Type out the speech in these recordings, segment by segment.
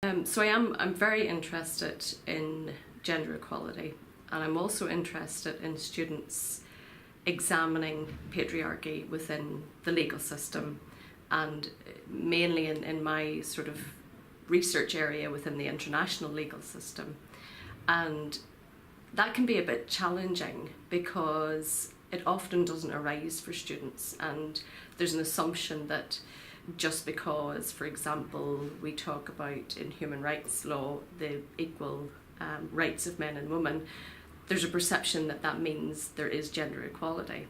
I'm very interested in gender equality, and I'm also interested in students examining patriarchy within the legal system, and mainly in my sort of research area within the international legal system. And that can be a bit challenging because it often doesn't arise for students, and there's an assumption that just because, for example, we talk about in human rights law the equal rights of men and women, there's a perception that that means there is gender equality.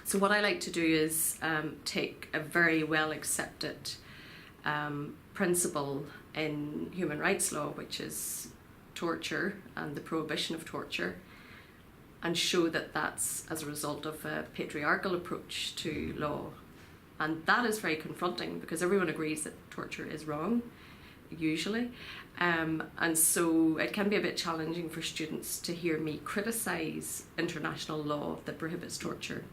So what I like to do is take a very well accepted principle in human rights law, which is torture and the prohibition of torture, and show that that's as a result of a patriarchal approach to law. And that is very confronting because everyone agrees that torture is wrong, usually. And so it can be a bit challenging for students to hear me criticise international law that prohibits torture.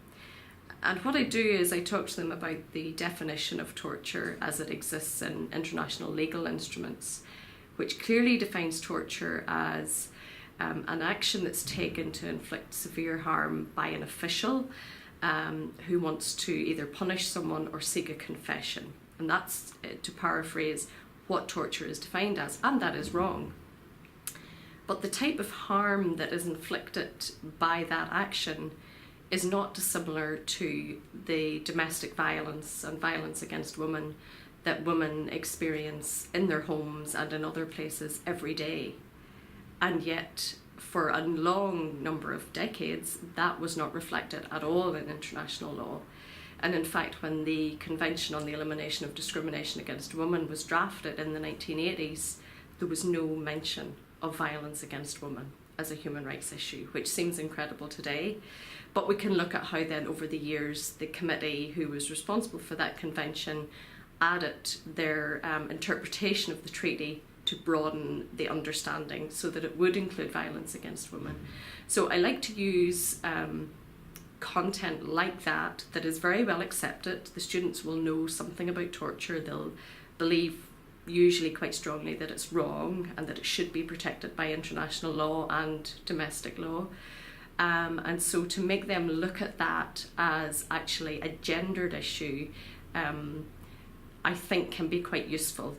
And what I do is I talk to them about the definition of torture as it exists in international legal instruments, which clearly defines torture as an action that's taken to inflict severe harm by an official who wants to either punish someone or seek a confession. And that's, to paraphrase, what torture is defined as, and that is wrong. But the type of harm that is inflicted by that action is not dissimilar to the domestic violence and violence against women that women experience in their homes and in other places every day. And yet, for a long number of decades, that was not reflected at all in international law. And in fact, when the Convention on the Elimination of Discrimination Against Women was drafted in the 1980s, there was no mention of violence against women as a human rights issue, which seems incredible today. But we can look at how then over the years, the committee who was responsible for that convention added their interpretation of the treaty to broaden the understanding so that it would include violence against women. So I like to use content like that is very well accepted. The students will know something about torture. They'll believe usually quite strongly that it's wrong and that it should be protected by international law and domestic law. And so to make them look at that as actually a gendered issue, I think can be quite useful.